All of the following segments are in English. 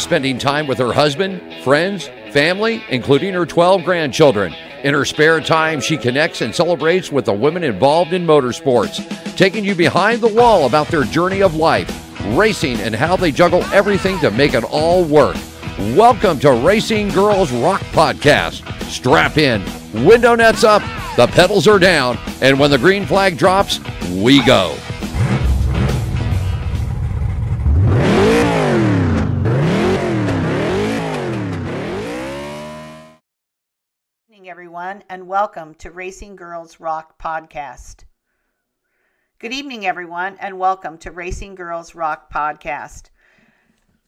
spending time with her husband, friends, family, including her 12 grandchildren. In her spare time, she connects and celebrates with the women involved in motorsports, taking you behind the wall about their journey of life, racing, and how they juggle everything to make it all work. Welcome to Racing Girls Rock Podcast. Strap in, window nets up, the pedals are down, and when the green flag drops, we go. Everyone, and welcome to Racing Girls Rock Podcast. Good evening, everyone, and welcome to Racing Girls Rock Podcast.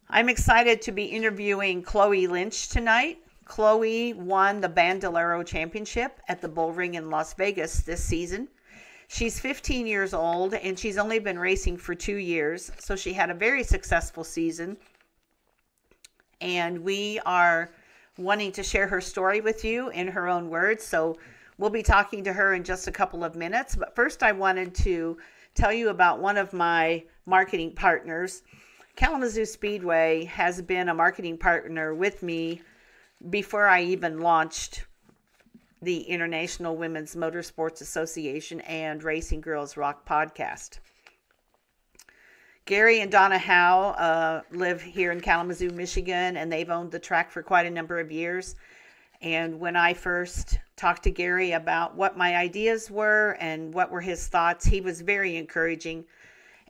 I'm excited to be interviewing Chloe Lynch tonight. Chloe won the Bandolero Championship at the Bullring in Las Vegas this season. She's 15 years old, and she's only been racing for 2 years, so she had a very successful season. And we are wanting to share her story with you in her own words. So we'll be talking to her in just a couple of minutes. But first, I wanted to tell you about one of my marketing partners. Kalamazoo Speedway has been a marketing partner with me before I even launched the International Women's Motorsports Association and Racing Girls Rock Podcast. Gary and Donna Howe live here in Kalamazoo, Michigan, and they've owned the track for quite a number of years. And when I first talked to Gary about what my ideas were and what were his thoughts, he was very encouraging.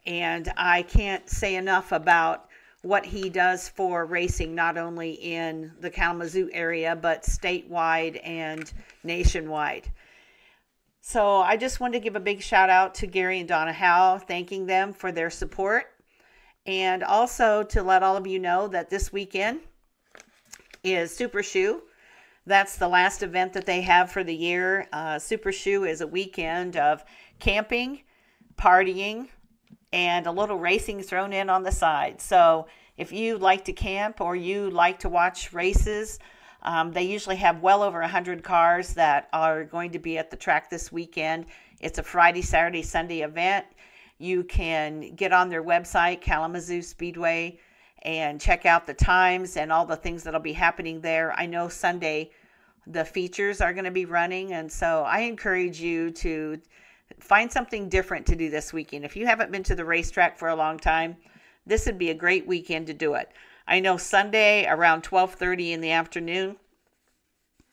And I can't say enough about what he does for racing, not only in the Kalamazoo area, but statewide and nationwide. So I just wanted to give a big shout out to Gary and Donna Howe, thanking them for their support. And also to let all of you know that this weekend is Super Shoe. That's the last event that they have for the year. Super Shoe is a weekend of camping, partying, and a little racing thrown in on the side. So if you like to camp or you like to watch races, they usually have well over 100 cars that are going to be at the track this weekend. It's a Friday, Saturday, Sunday event. You can get on their website, Kalamazoo Speedway, and check out the times and all the things that'll be happening there. I know Sunday the features are going to be running, and so I encourage you to find something different to do this weekend. If you haven't been to the racetrack for a long time, this would be a great weekend to do it. I know Sunday around 12:30 in the afternoon,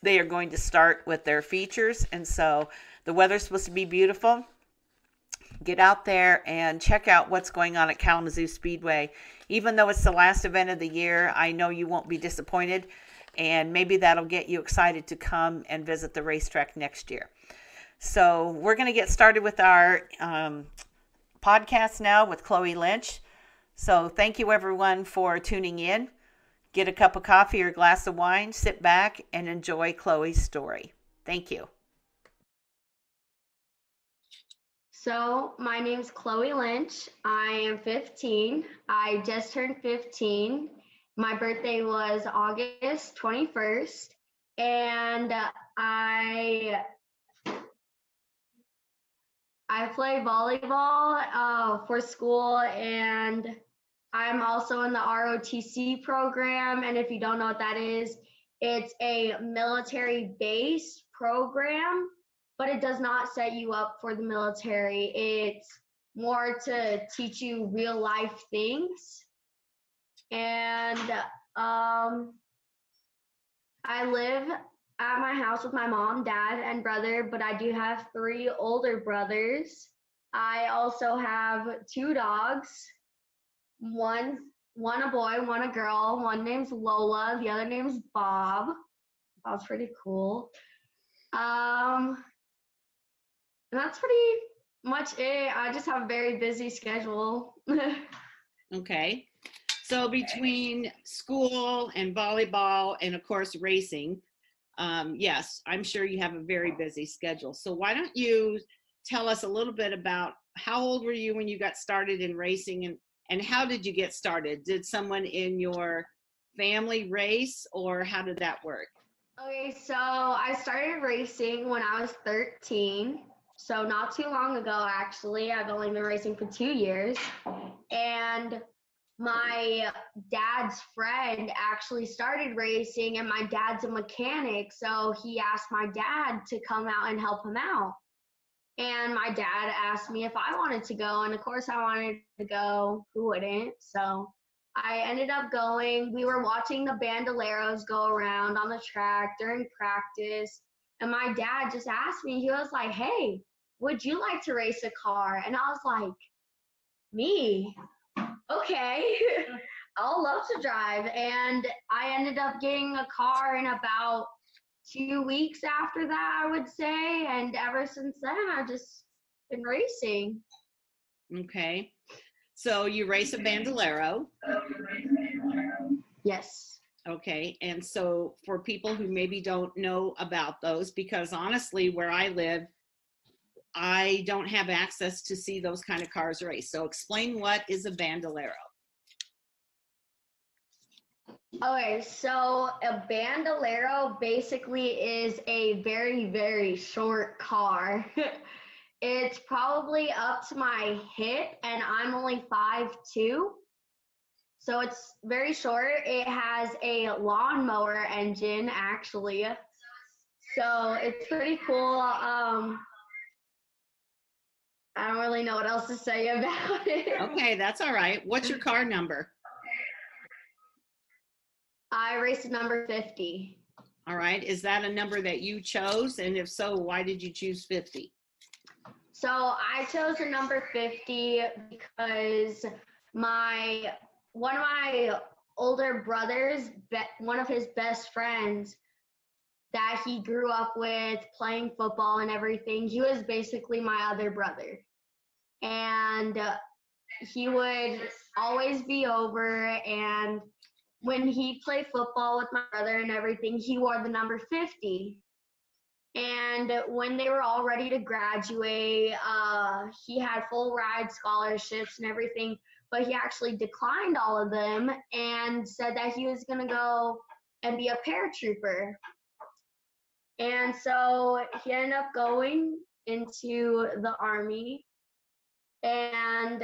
they are going to start with their features. And so the weather's supposed to be beautiful. Get out there and check out what's going on at Kalamazoo Speedway. Even though it's the last event of the year, I know you won't be disappointed. And maybe that'll get you excited to come and visit the racetrack next year. So we're going to get started with our podcast now with Chloe Lynch. So thank you, everyone, for tuning in. Get a cup of coffee or a glass of wine, sit back, and enjoy Chloe's story. Thank you. So my name's Chloe Lynch. I am 15. I just turned 15. My birthday was August 21st. And I play volleyball for school, and I'm also in the ROTC program. And if you don't know what that is, it's a military-based program, but it does not set you up for the military. It's more to teach you real life things. And I live at my house with my mom, dad, and brother, but I do have 3 older brothers. I also have 2 dogs, one a boy, one a girl. One name's Lola, the other name's Bob. Bob's pretty cool. And that's pretty much it. I just have a very busy schedule. Okay. So between school and volleyball and, of course, racing, yes, I'm sure you have a very busy schedule. So why don't you tell us a little bit about how old were you when you got started in racing, and how did you get started? Did someone in your family race, or how did that work? Okay, so I started racing when I was 13. So not too long ago, actually. I've only been racing for 2 years. And my dad's friend actually started racing, and my dad's a mechanic, so he asked my dad to come out and help him out. And my dad asked me if I wanted to go, and of course I wanted to go. Who wouldn't? So I ended up going. We were watching the Bandoleros go around on the track during practice, and my dad just asked me, he was like, "Hey, would you like to race a car?" And I was like, "Me? Okay." I'll love to drive. And I ended up getting a car in about 2 weeks after that, I would say. And ever since then, I've just been racing. Okay. So you race a Bandolero. Yes. Okay. And so for people who maybe don't know about those, because honestly, where I live, I don't have access to see those kind of cars race. So explain, what is a Bandolero? Okay, so a Bandolero basically is a very, very short car. It's probably up to my hip, and I'm only 5'2". So it's very short. It has a lawnmower engine, actually. So it's pretty cool. I don't really know what else to say about it. Okay, that's all right. What's your car number? I raced number 50. All right. Is that a number that you chose? And if so, why did you choose 50? So I chose the number 50 because one of my older brothers, one of his best friends that he grew up with playing football and everything, he was basically my other brother. And he would always be over, and when he played football with my brother and everything, he wore the number 50. And when they were all ready to graduate, he had full ride scholarships and everything, but he actually declined all of them and said that he was going to go and be a paratrooper. And so he ended up going into the Army, and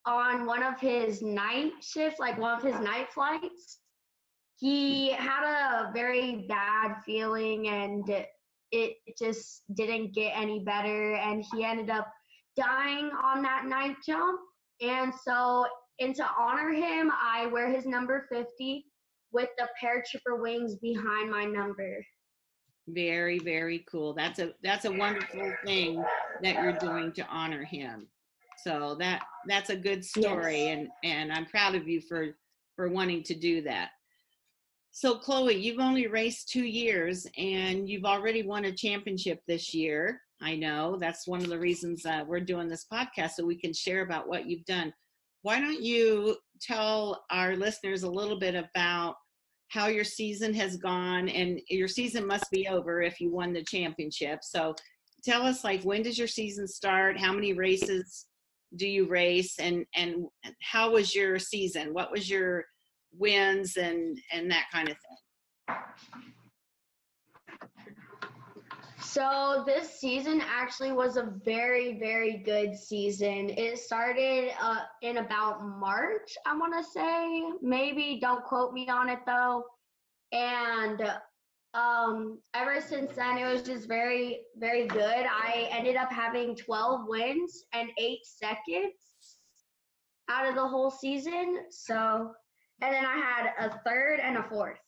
on one of his night shifts, like one of his night flights, he had a very bad feeling, and it just didn't get any better, and he ended up dying on that night jump. And so, and to honor him, I wear his number 50 with the paratrooper wings behind my number. Very, very cool. That's a wonderful thing that you're doing to honor him. So that's a good story. Yes. And I'm proud of you for wanting to do that. So Chloe, you've only raced 2 years and you've already won a championship this year. I know that's one of the reasons we're doing this podcast, so we can share about what you've done. Why don't you tell our listeners a little bit about how your season has gone? And your season must be over if you won the championship. So tell us, like, when does your season start? How many races do you race? And how was your season? What was your wins and that kind of thing? So this season actually was a very, very good season. It started in about March, I want to say. Maybe, don't quote me on it though. And ever since then, it was just very, very good. I ended up having 12 wins and 8 seconds out of the whole season. So, and then I had a third and a fourth.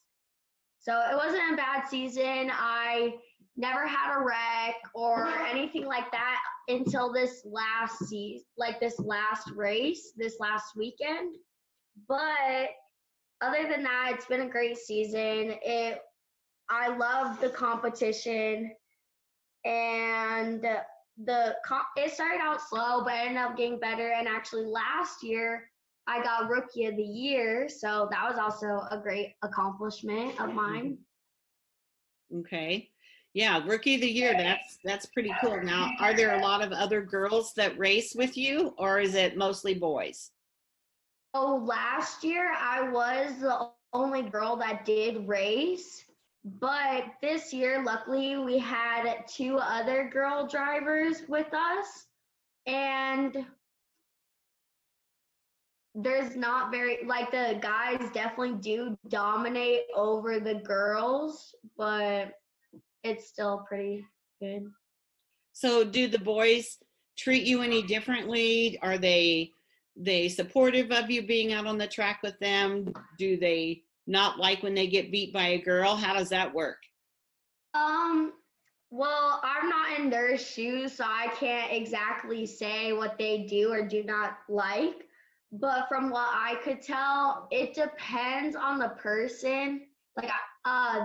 So it wasn't a bad season. I never had a wreck or anything like that until this last season, like this last race, this last weekend. But other than that, it's been a great season. I love the competition, and it started out slow, but ended up getting better. And actually, last year I got Rookie of the Year, so that was also a great accomplishment of mine. Okay. Yeah, Rookie of the Year, that's pretty cool. Now, are there a lot of other girls that race with you, or is it mostly boys? Oh, last year I was the only girl that did race, but this year, luckily, we had 2 other girl drivers with us, and there's not very, like, the guys definitely do dominate over the girls, but it's still pretty good. So do the boys treat you any differently? Are they supportive of you being out on the track with them? Do they not like when they get beat by a girl? How does that work? Well, I'm not in their shoes, so I can't exactly say what they do or do not like. But from what I could tell, it depends on the person. Like,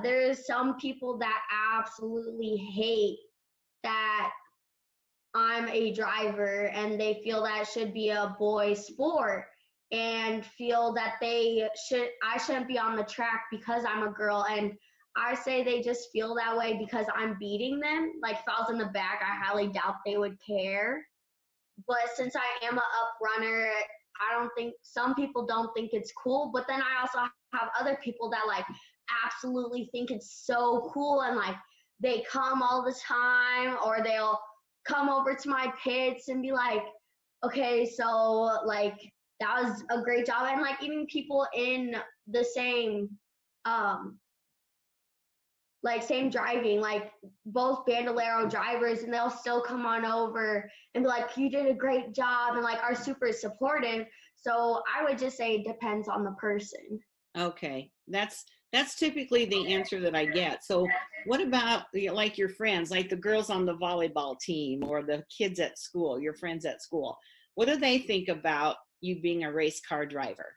there's some people that absolutely hate that I'm a driver and they feel that should be a boy sport and feel that I shouldn't be on the track because I'm a girl. And I say they just feel that way because I'm beating them. Like, if I was in the back, I highly doubt they would care. But since I am a up runner, I don't think, some people don't think it's cool. But then I also have other people that like absolutely think it's so cool, and like they come all the time, or they'll come over to my pits and be like, okay, so like that was a great job. And like even people in the same like same driving, like both Bandolero drivers, and they'll still come on over and be like, you did a great job, and like are super supportive. So I would just say it depends on the person. Okay, that's typically the answer that I get. So what about like your friends, like the girls on the volleyball team or the kids at school, your friends at school? What do they think about you being a race car driver?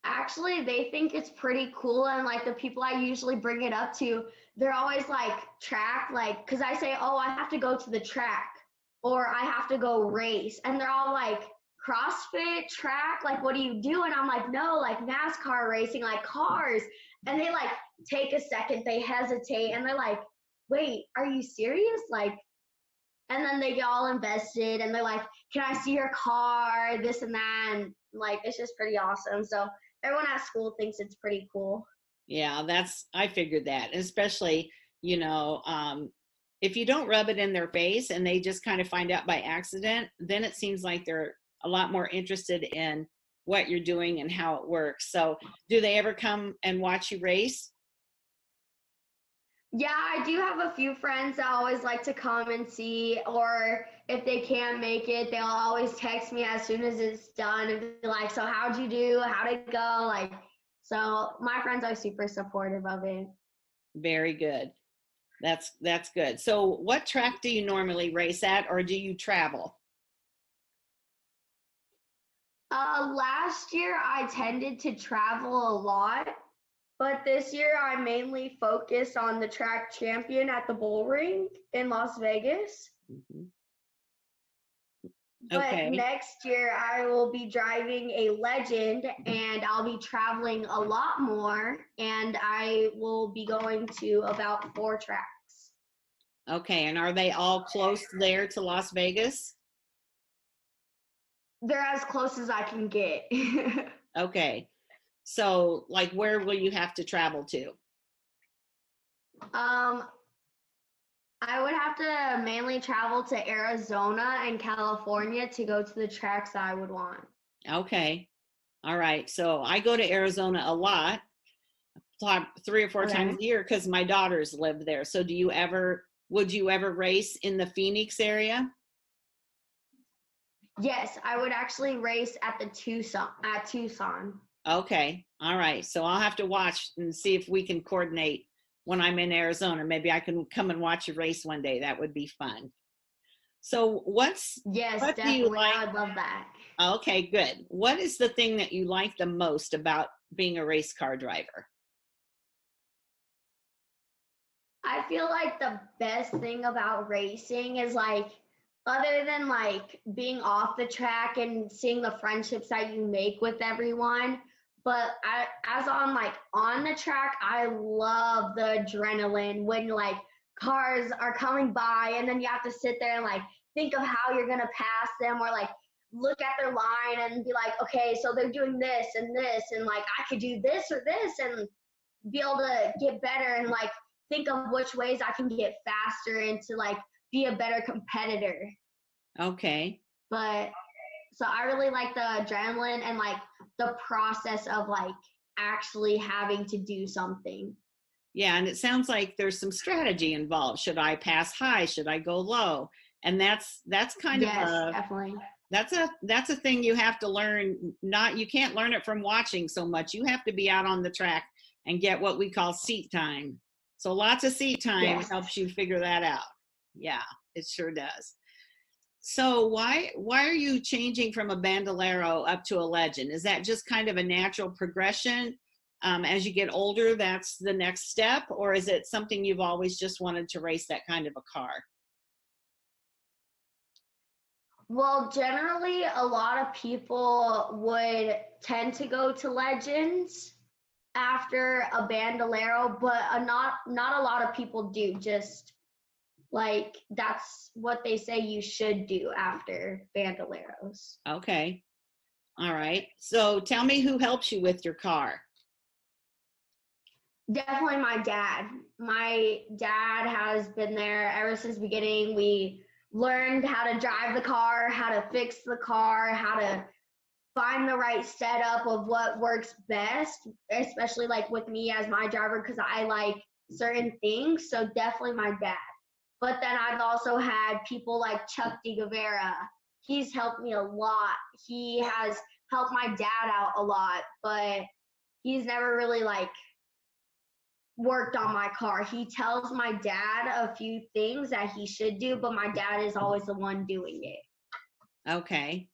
Actually, they think it's pretty cool, and like the people I usually bring it up to, they're always like track, like, because I say, oh, I have to go to the track or I have to go race, and they're all like, CrossFit, track, like what do you do? And I'm like, no, like NASCAR racing, like cars. And they like take a second, they hesitate, and they're like, wait, are you serious? Like, and then they get all invested and they're like, can I see your car, this and that, and like it's just pretty awesome. So everyone at school thinks it's pretty cool. Yeah, I figured that, especially, if you don't rub it in their face and they just kind of find out by accident, then it seems like they're a lot more interested in what you're doing and how it works. So do they ever come and watch you race? Yeah, I do have a few friends that always like to come and see, or if they can't make it, they'll always text me as soon as it's done and be like, so how'd you do? How'd it go? Like, so my friends are super supportive of it. Very good. That's good. So what track do you normally race at, or do you travel? Last year I tended to travel a lot, but this year I mainly focused on the track champion at the Bullring in Las Vegas. Mhm. But Okay. next year I will be driving a Legend, and I'll be traveling a lot more, and I will be going to about 4 tracks. Okay. And are they all close there to Las Vegas? They're as close as I can get. Okay. So like where will you have to travel to? um, I would have to mainly travel to Arizona and California to go to the tracks that I would want. Okay. All right. So I go to Arizona a lot, 3 or 4 times Okay. a year because my daughters live there. So would you ever race in the Phoenix area? Yes, I would actually race at Tucson. Okay. All right. So I'll have to watch and see if we can coordinate when I'm in Arizona. Maybe I can come and watch a race one day. That would be fun. So Yes, what do you definitely. like? I would love that. Okay, good. What is the thing that you like the most about being a race car driver? I feel like the best thing about racing is like, other than like being off the track and seeing the friendships that you make with everyone, but as on like on the track, I love the adrenaline when like cars are coming by and then you have to sit there and like think of how you're gonna pass them, or like look at their line and be like, okay, so they're doing this and like I could do this or this, and be able to get better and like think of which ways I can get faster and to like be a better competitor. Okay. But So I really like the adrenaline and like the process of like actually having to do something. Yeah, and it sounds like there's some strategy involved. Should I pass high? Should I go low? And that's kind of Yes, a definitely. that's a thing you have to learn. Not you can't learn it from watching so much. You have to be out on the track and get what we call seat time. So lots of seat time Yes. helps you figure that out. Yeah, it sure does. So why are you changing from a Bandolero up to a Legend? Is that just kind of a natural progression? As you get older, that's the next step, or is it something you've always just wanted to race that kind of a car? Well, generally, a lot of people would tend to go to Legends after a Bandolero, but not a lot of people do. Just like that's what they say you should do after Bandoleros. Okay. All right. So tell me who helps you with your car. Definitely my dad. My dad has been there ever since the beginning. We learned how to drive the car, how to fix the car, how to find the right setup of what works best, especially like with me as my driver because I like certain things. So definitely my dad. But then I've also had people like Chuck DeGuevara. He's helped me a lot. He has helped my dad out a lot, but he's never really like worked on my car. He tells my dad a few things that he should do, but my dad is always the one doing it. Okay.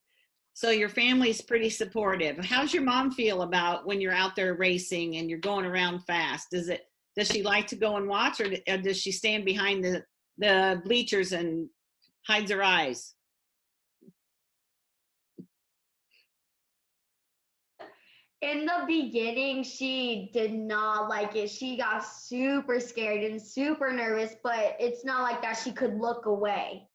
So your family's pretty supportive. How's your mom feel about when you're out there racing and you're going around fast? Does she like to go and watch, or does she stand behind the bleachers and hides her eyes? In the beginning, she did not like it. She got super scared and super nervous, but it's not like that she could look away.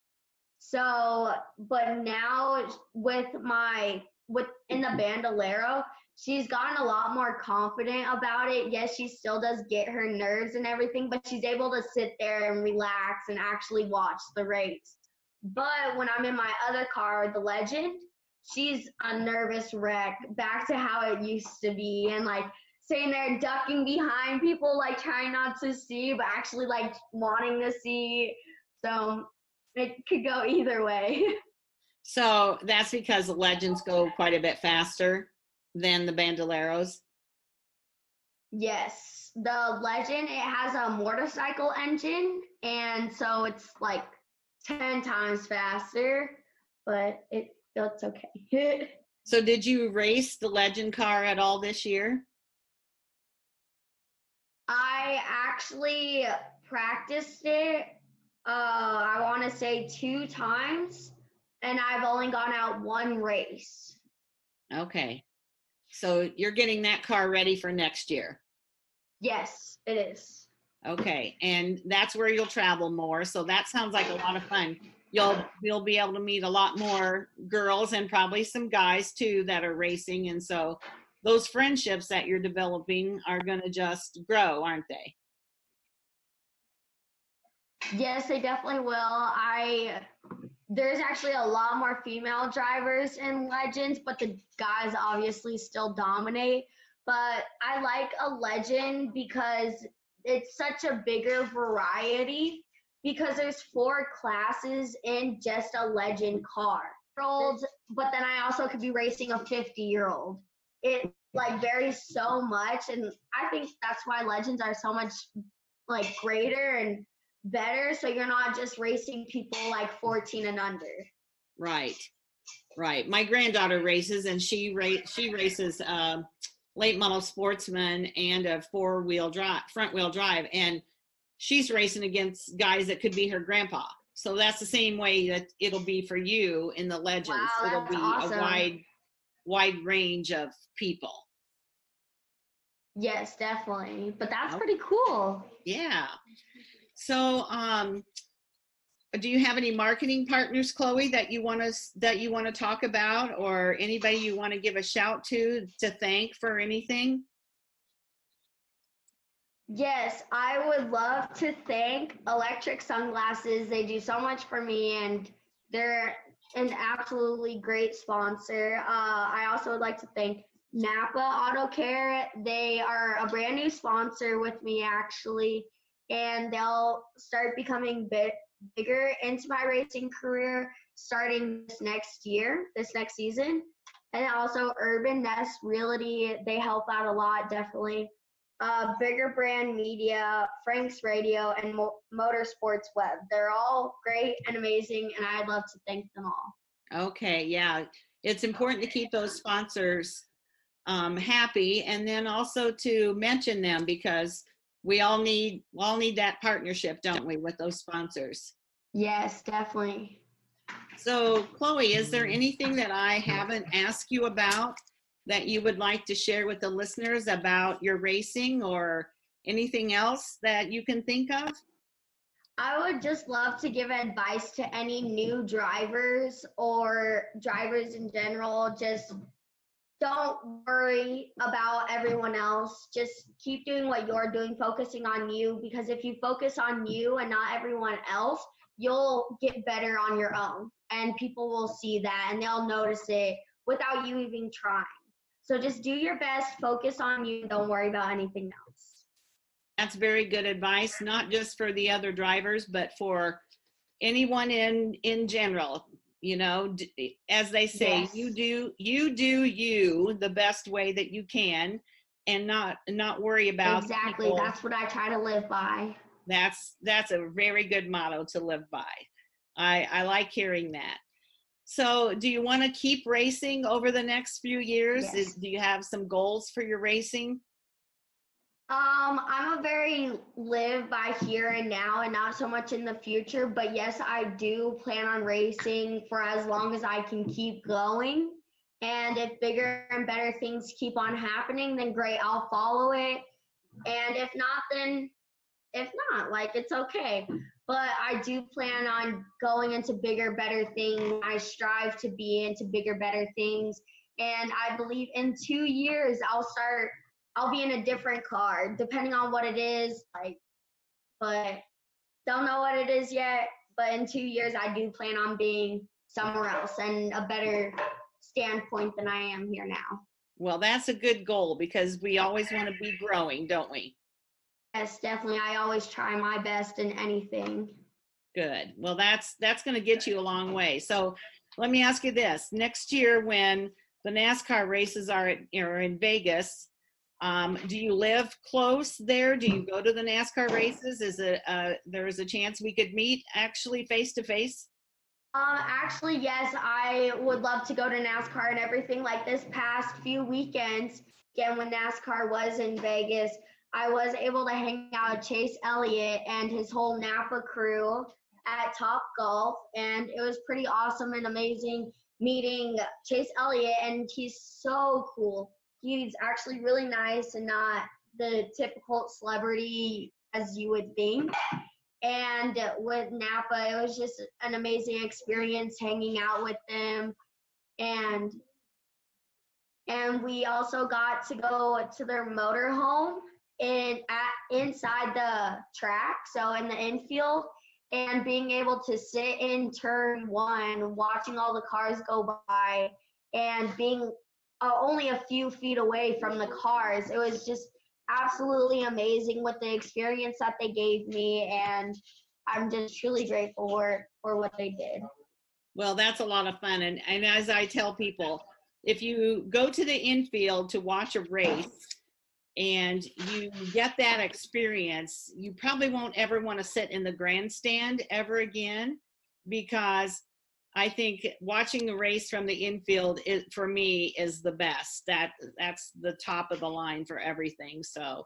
So, but now in the Bandolero, she's gotten a lot more confident about it. Yes, she still does get her nerves and everything, but she's able to sit there and relax and actually watch the race. But when I'm in my other car, the Legend, she's a nervous wreck, back to how it used to be, and like sitting there ducking behind people, like trying not to see, but actually like wanting to see. So it could go either way. So that's because the Legends go quite a bit faster than the Bandoleros. Yes, the Legend, it has a motorcycle engine, and so it's like 10 times faster, but it's okay. So did you race the Legend car at all this year? I actually practiced it, I want to say 2 times, and I've only gone out 1 race. Okay. So you're getting that car ready for next year. Yes, it is. Okay. And that's where you'll travel more. So that sounds like a lot of fun. You'll be able to meet a lot more girls and probably some guys too that are racing. And so those friendships that you're developing are going to just grow, aren't they? Yes, they definitely will. There's actually a lot more female drivers in Legends, but the guys obviously still dominate. But I like a Legend because it's such a bigger variety, because there's 4 classes in just a Legend car. But then I also could be racing a 50-year-old. It like varies so much, and I think that's why Legends are so much like greater and better, so you're not just racing people like 14 and under. Right. My granddaughter races, and she races late model sportsman and a front wheel drive, and she's racing against guys that could be her grandpa. So that's the same way that it'll be for you in the Legends. Wow, it'll be awesome. A wide range of people. Yes, definitely. But that's pretty cool. Yeah. So, do you have any marketing partners, Chloe, that you want to talk about, or anybody you want to give a shout to thank for anything? Yes, I would love to thank Electric Sunglasses. They do so much for me, and they're an absolutely great sponsor. I also would like to thank Napa Auto Care. They are a brand new sponsor with me, actually, and they'll start becoming bigger into my racing career starting this next season. And also Urban Nest Realty, they help out a lot, definitely. Bigger Brand Media, Frank's Radio, and Motorsports Web. They're all great and amazing, and I'd love to thank them all. Okay, yeah. It's important to keep those sponsors happy, and then also to mention them, because we all need that partnership, don't we, with those sponsors? Yes, definitely. So, Chloe, is there anything that I haven't asked you about that you would like to share with the listeners about your racing, or anything else that you can think of? I would just love to give advice to any new drivers or drivers in general. Just don't worry about everyone else. Just keep doing what you're doing, focusing on you, because if you focus on you and not everyone else, you'll get better on your own, and people will see that and they'll notice it without you even trying. So just do your best, focus on you, don't worry about anything else. That's very good advice, not just for the other drivers, but for anyone in general. You know, as they say, Yes. you do you the best way that you can, and not worry about Exactly. people. That's what I try to live by. That's a very good motto to live by. I like hearing that. So do you want to keep racing over the next few years? Yes. Do you have some goals for your racing? I'm a very live by here and now and not so much in the future, but yes, I do plan on racing for as long as I can keep going. And if bigger and better things keep on happening, then great, I'll follow it. And if not, then if not, like, it's okay. But I do plan on going into bigger, better things. I strive to be into bigger, better things. And I believe in 2 years, I'll be in a different car, depending on what it is. But don't know what it is yet. But in 2 years, I do plan on being somewhere else and a better standpoint than I am here now. Well, that's a good goal, because we always want to be growing, don't we? Yes, definitely. I always try my best in anything. Good. Well, that's going to get you a long way. So let me ask you this. Next year, when the NASCAR races are in Vegas, do you live close there? Do you go to the NASCAR races? There's a chance we could meet actually face to face? Actually, yes, I would love to go to NASCAR and everything. Like this past few weekends, again, when NASCAR was in Vegas, I was able to hang out with Chase Elliott and his whole Napa crew at Top Golf, and it was pretty awesome and amazing meeting Chase Elliott, and he's so cool. He's actually really nice and not the typical celebrity as you would think. And with Napa, it was just an amazing experience hanging out with them. And we also got to go to their motorhome inside the track, so in the infield, and being able to sit in turn one, watching all the cars go by, and being only a few feet away from the cars. It was just absolutely amazing with the experience that they gave me, and I'm just truly grateful for what they did. Well, that's a lot of fun. And as I tell people, if you go to the infield to watch a race and you get that experience, you probably won't ever want to sit in the grandstand ever again, because I think watching a race from the infield for me is the best. That's the top of the line for everything. So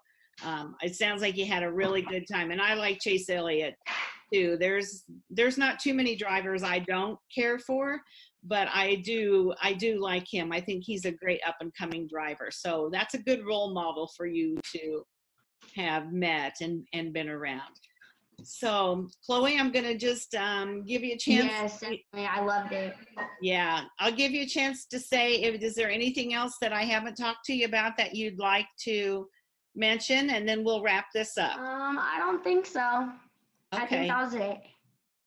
it sounds like you had a really good time. And I like Chase Elliott too. There's not too many drivers I don't care for, but I do like him. I think he's a great up and coming driver. So that's a good role model for you to have met and been around. So Chloe, I'm going to just give you a chance. Yes, definitely. I loved it. Yeah, I'll give you a chance to say, is there anything else that I haven't talked to you about that you'd like to mention, and then we'll wrap this up. I don't think so. Okay. I think that was it.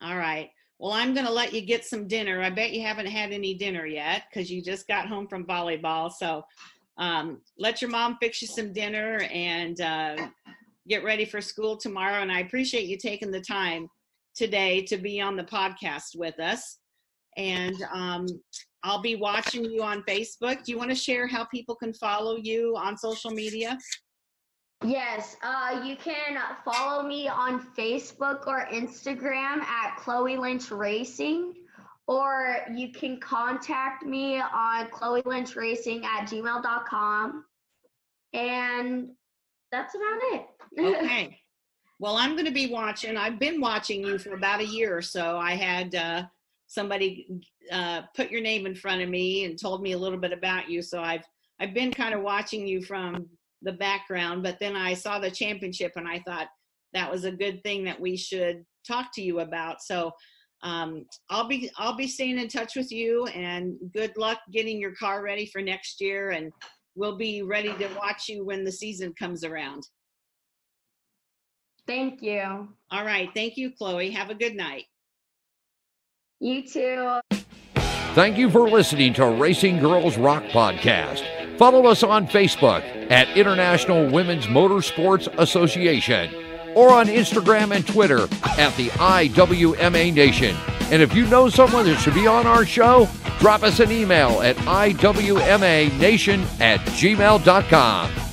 All right. Well, I'm going to let you get some dinner. I bet you haven't had any dinner yet because you just got home from volleyball. So let your mom fix you some dinner and get ready for school tomorrow. And I appreciate you taking the time today to be on the podcast with us. And I'll be watching you on Facebook. Do you want to share how people can follow you on social media? Yes, you can follow me on Facebook or Instagram at Chloe Lynch Racing, or you can contact me on chloelynchracing@gmail.com. And that's about it. Okay. Well, I'm going to be watching. I've been watching you for about a year or so. I had somebody put your name in front of me and told me a little bit about you. So I've been kind of watching you from the background, but then I saw the championship and I thought that was a good thing that we should talk to you about. So I'll be staying in touch with you, and good luck getting your car ready for next year, and we'll be ready to watch you when the season comes around. Thank you. All right. Thank you, Chloe. Have a good night. You too. Thank you for listening to Racing Girls Rock Podcast. Follow us on Facebook at International Women's Motorsports Association, or on Instagram and Twitter at the IWMA Nation. And if you know someone that should be on our show, drop us an email at iwmanation@gmail.com.